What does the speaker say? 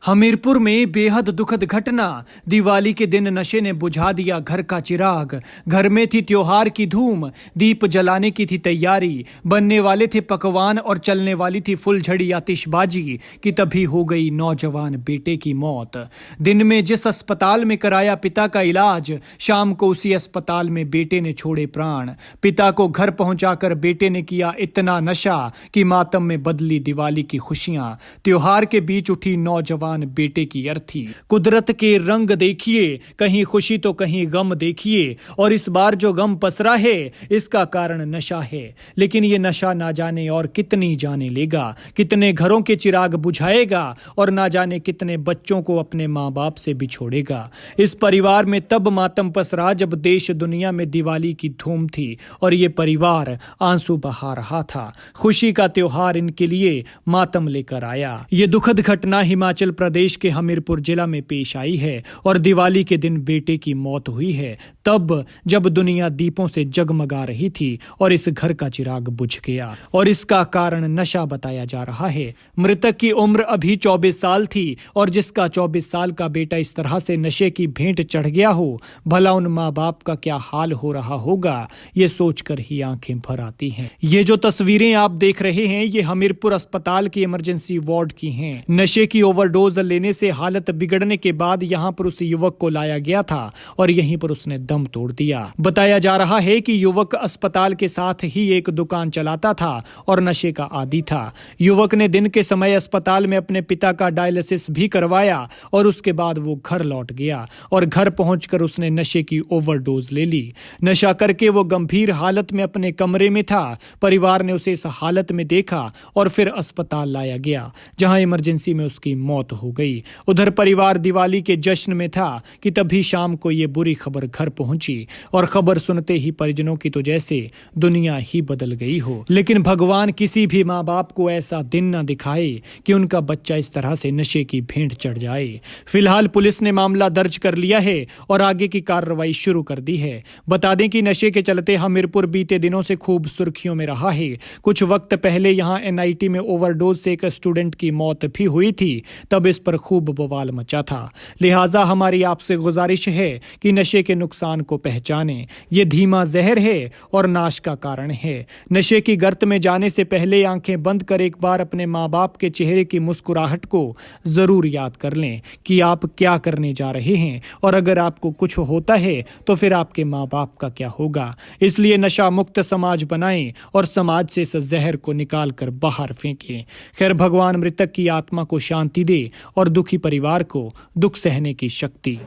हमीरपुर में बेहद दुखद घटना। दिवाली के दिन नशे ने बुझा दिया घर का चिराग। घर में थी त्योहार की धूम, दीप जलाने की थी तैयारी, बनने वाले थे पकवान और चलने वाली थी फुलझड़ी आतिशबाजी कि तभी हो गई नौजवान बेटे की मौत। दिन में जिस अस्पताल में कराया पिता का इलाज, शाम को उसी अस्पताल में बेटे ने छोड़े प्राण। पिता को घर पहुंचाकर बेटे ने किया इतना नशा कि मातम में बदली दिवाली की खुशियां। त्योहार के बीच उठी नौजवान बेटे की अर्थी। कुदरत के रंग देखिए, कहीं खुशी तो कहीं गम देखिए, और इस बार जो गम पसरा है इसका कारण नशा है। लेकिन ये नशा ना जाने और कितनी जाने लेगा, कितने घरों के चिराग बुझाएगा और ना जाने कितने बच्चों को अपने माँ बाप से बिछोड़ेगा। इस परिवार में तब मातम पसरा जब देश दुनिया में दिवाली की धूम थी और ये परिवार आंसू बहा रहा था। खुशी का त्योहार इनके लिए मातम लेकर आया। ये दुखद घटना हिमाचल प्रदेश के हमीरपुर जिला में पेश आई है और दिवाली के दिन बेटे की मौत हुई है, तब जब दुनिया दीपों से जगमगा रही थी और इस घर का चिराग बुझ गया। और इसका कारण नशा बताया जा रहा है। मृतक की उम्र अभी 24 साल थी और जिसका 24 साल का बेटा इस तरह से नशे की भेंट चढ़ गया हो, भला उन माँ बाप का क्या हाल हो रहा होगा, ये सोचकर ही आंखें भर आती हैं। ये जो तस्वीरें आप देख रहे हैं, ये हमीरपुर अस्पताल की इमरजेंसी वार्ड की हैं। नशे की ओवरडोज लेने से हालत बिगड़ने के बाद यहां पर उस युवक को लाया गया था और यहीं पर उसने दम तोड़ दिया। बताया जा रहा है कि युवक अस्पताल के साथ ही एक दुकान चलाता था और नशे का आदी था। युवक ने दिन के समय अस्पताल में अपने पिता का डायलिसिस भी करवाया और उसके बाद वो घर लौट गया और घर पहुंचकर उसने नशे की ओवरडोज ले ली। नशा करके वो गंभीर हालत में अपने कमरे में था। परिवार ने उसे इस हालत में देखा और फिर अस्पताल लाया गया, जहां इमरजेंसी में उसकी मौत हो गई। उधर परिवार दिवाली के जश्न में था कि तभी शाम को ये बुरी खबर घर पहुंची और खबर सुनते ही परिजनों की तो जैसे दुनिया ही बदल गई हो। लेकिन भगवान किसी भी माँ बाप को ऐसा दिन न दिखाए कि उनका बच्चा इस तरह से नशे की भेंट चढ़ जाए। फिलहाल पुलिस ने मामला दर्ज कर लिया है और आगे की कार्रवाई शुरू कर दी है। बता दें कि नशे के चलते हमीरपुर बीते दिनों से खूब सुर्खियों में रहा है। कुछ वक्त पहले यहाँ एनआईटी में ओवरडोज से एक स्टूडेंट की मौत भी हुई थी, तब इस पर खूब बवाल मचा था। लिहाजा हमारी आपसे गुजारिश है कि नशे के नुकसान को पहचानें। ये धीमा जहर है और नाश का कारण है। नशे की गर्त में जाने से पहले आंखें बंद कर एक बार अपने माँ बाप के चेहरे की मुस्कुराहट को जरूर याद कर लें कि आप क्या करने जा रहे हैं, और अगर आपको कुछ होता है तो फिर आपके माँ बाप का क्या होगा। इसलिए नशा मुक्त समाज बनाएं और समाज से इस जहर को निकाल कर बाहर फेंकें। खैर, भगवान मृतक की आत्मा को शांति दे और दुखी परिवार को दुख सहने की शक्ति।